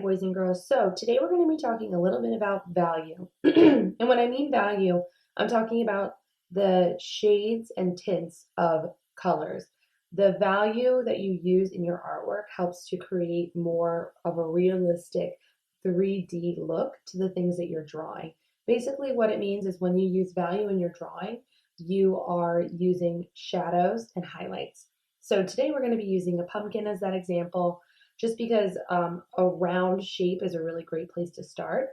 boys and girls. So today we're going to be talking a little bit about value. And when I mean value, I'm talking about the shades and tints of colors. The value that you use in your artwork helps to create more of a realistic 3D look to the things that you're drawing. Basically, what it means is when you use value in your drawing, you are using shadows and highlights. So today we're going to be using a pumpkin as that example, just because a round shape is a really great place to start.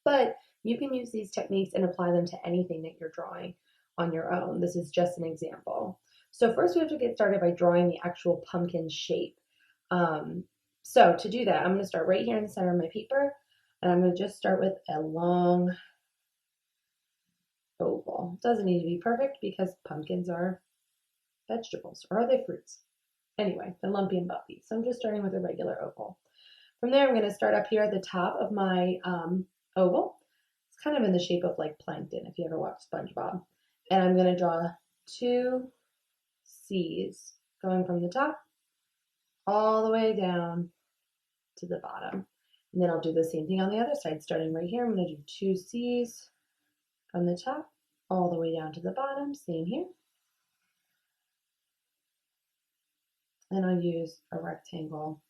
But you can use these techniques and apply them to anything that you're drawing on your own. This is just an example. So first we have to get started by drawing the actual pumpkin shape. So to do that, I'm going to start right here in the center of my paper, and I'm going to just start with a long oval. Doesn't need to be perfect because pumpkins are vegetables, or are they fruits? Anyway, they're lumpy and bumpy. So I'm just starting with a regular oval. From there, I'm going to start up here at the top of my oval. It's kind of in the shape of like plankton, if you ever watch SpongeBob. And I'm going to draw two C's going from the top all the way down to the bottom. And then I'll do the same thing on the other side. Starting right here, I'm going to do two C's from the top all the way down to the bottom. Same here. And I'll use a rectangle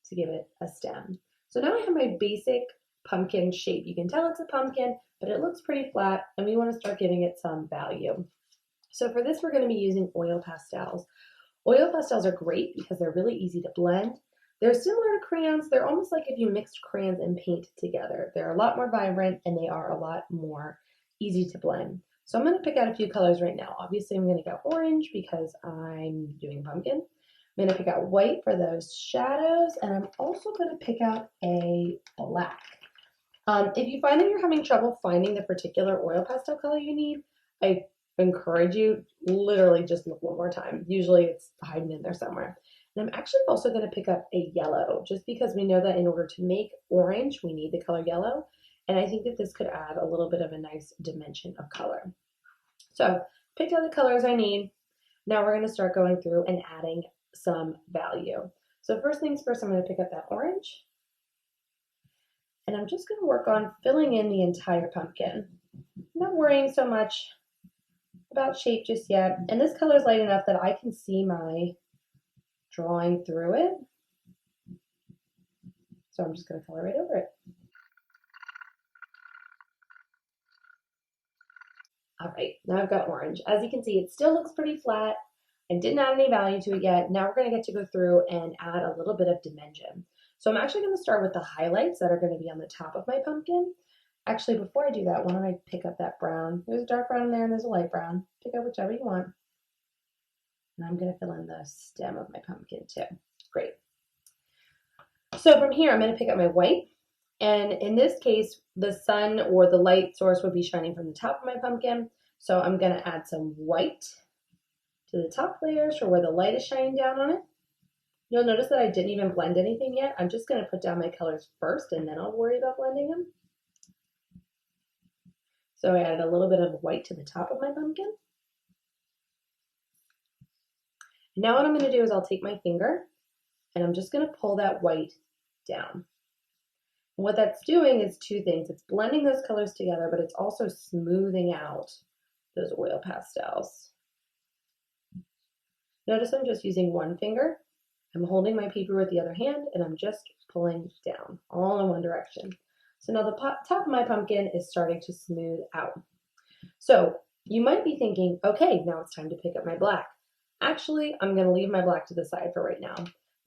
to give it a stem. So now I have my basic pumpkin shape. You can tell it's a pumpkin, but it looks pretty flat, and we want to start giving it some value. So for this, we're going to be using oil pastels. Oil pastels are great because they're really easy to blend. They're similar to crayons. They're almost like if you mixed crayons and paint together. They're a lot more vibrant, and they are a lot more easy to blend. So I'm going to pick out a few colors right now. Obviously, I'm going to go orange because I'm doing pumpkin. I'm going to pick out white for those shadows, and I'm also going to pick out a black. If you find that you're having trouble finding the particular oil pastel color you need, I encourage you literally just look one more time. Usually it's hiding in there somewhere. And I'm actually also going to pick up a yellow, just because we know that in order to make orange, we need the color yellow. And I think that this could add a little bit of a nice dimension of color. So picked out the colors I need. Now we're going to start going through and adding some value. So first things first, I'm going to pick up that orange, and I'm just going to work on filling in the entire pumpkin. I'm not worrying so much about shape just yet, and this color is light enough that I can see my drawing through it. So I'm just going to color right over it. All right, now I've got orange. As you can see, it still looks pretty flat. I didn't add any value to it yet. Now we're going to get to go through and add a little bit of dimension. So I'm actually going to start with the highlights that are going to be on the top of my pumpkin. Actually, before I do that, why don't I pick up that brown? There's a dark brown in there and there's a light brown. Pick up whichever you want. And I'm going to fill in the stem of my pumpkin too. Great. So from here, I'm going to pick up my white. And in this case, the sun or the light source would be shining from the top of my pumpkin. So I'm going to add some white to the top layers for where the light is shining down on it. You'll notice that I didn't even blend anything yet. I'm just going to put down my colors first, and then I'll worry about blending them. So I added a little bit of white to the top of my pumpkin. Now what I'm going to do is I'll take my finger, and I'm just going to pull that white down. And what that's doing is two things. It's blending those colors together, but it's also smoothing out those oil pastels. Notice I'm just using one finger. I'm holding my paper with the other hand, and I'm just pulling down, all in one direction. So now the top of my pumpkin is starting to smooth out. So you might be thinking, okay, now it's time to pick up my black. Actually, I'm going to leave my black to the side for right now.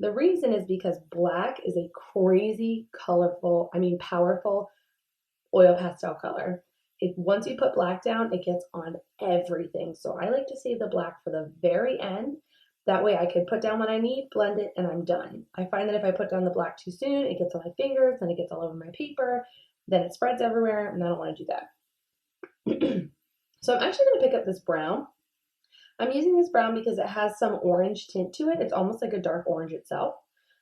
The reason is because black is a crazy, powerful oil pastel color. Once you put black down, it gets on everything. So I like to save the black for the very end. That way I can put down what I need, blend it, and I'm done. I find that if I put down the black too soon, it gets on my fingers, then it gets all over my paper, then it spreads everywhere, and I don't want to do that. So I'm actually going to pick up this brown. I'm using this brown because it has some orange tint to it. It's almost like a dark orange itself.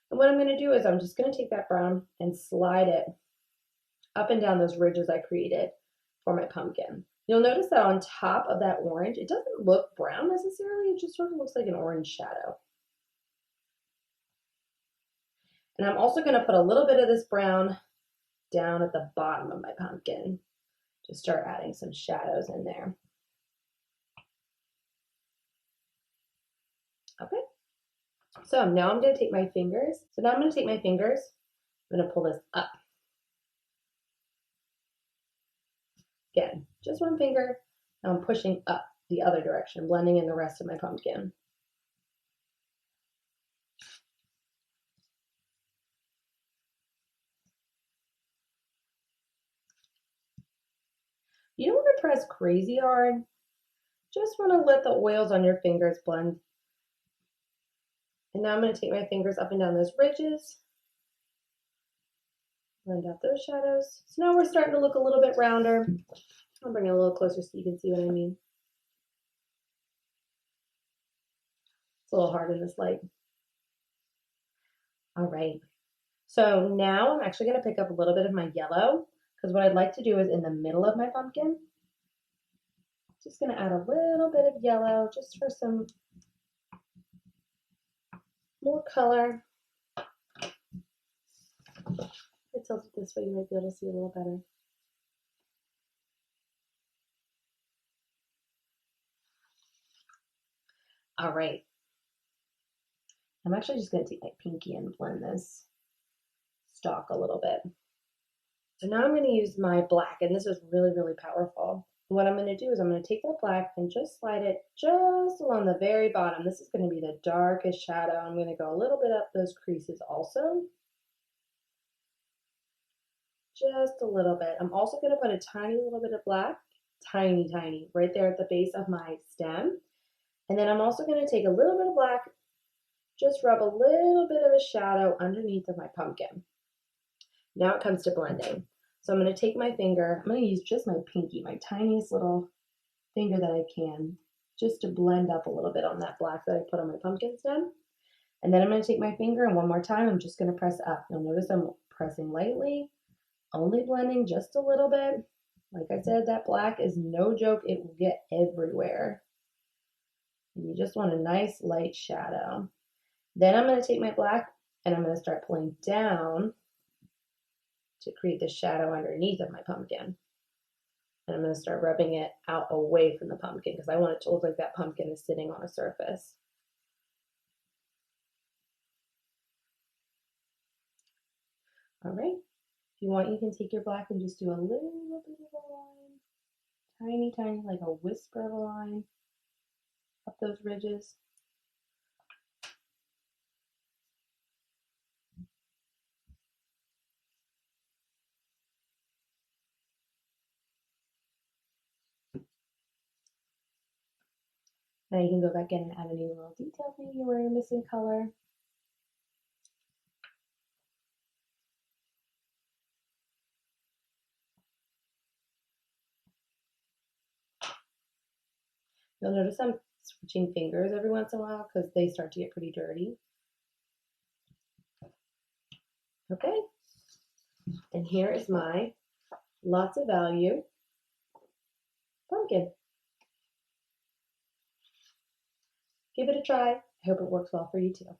And what I'm going to do is I'm just going to take that brown and slide it up and down those ridges I created for my pumpkin. You'll notice that on top of that orange, it doesn't look brown necessarily, it just sort of looks like an orange shadow. And I'm also going to put a little bit of this brown down at the bottom of my pumpkin to start adding some shadows in there. Okay. So now I'm going to take my fingers. I'm going to pull this up. Again, just one finger. Now I'm pushing up the other direction, blending in the rest of my pumpkin. You don't want to press crazy hard. Just want to let the oils on your fingers blend. And now I'm going to take my fingers up and down those ridges. Blend out those shadows. So now we're starting to look a little bit rounder. I'll bring it a little closer so you can see what I mean. It's a little hard in this light. All right. So now I'm actually going to pick up a little bit of my yellow, because what I'd like to do is in the middle of my pumpkin, just going to add a little bit of yellow just for some more color. If I tilt it this way, you might be able to see a little better. All right. I'm actually just going to take my pinky and blend this stalk a little bit. So now I'm going to use my black, and this is really, really powerful. What I'm going to do is I'm going to take that black and just slide it just along the very bottom. This is going to be the darkest shadow. I'm going to go a little bit up those creases also. Just a little bit. I'm also going to put a tiny little bit of black, tiny, right there at the base of my stem. And then I'm also going to take a little bit of black, just rub a little bit of a shadow underneath of my pumpkin. Now it comes to blending. So I'm going to take my finger, I'm going to use just my pinky, my tiniest little finger that I can, just to blend up a little bit on that black that I put on my pumpkin stem. And then I'm going to take my finger and one more time, I'm just going to press up. You'll notice I'm pressing lightly, only blending just a little bit. Like I said, that black is no joke. It will get everywhere. And you just want a nice light shadow. Then I'm going to take my black and I'm going to start pulling down to create the shadow underneath of my pumpkin. And I'm going to start rubbing it out away from the pumpkin because I want it to look like that pumpkin is sitting on a surface. All right. If you want, you can take your black and just do a little bit of a line. Tiny, like a whisper of a line up those ridges. Now you can go back in and add any little details maybe where you're missing color. You'll notice I'm switching fingers every once in a while because they start to get pretty dirty. Okay, and here is my lots of value pumpkin. Give it a try. I hope it works well for you too.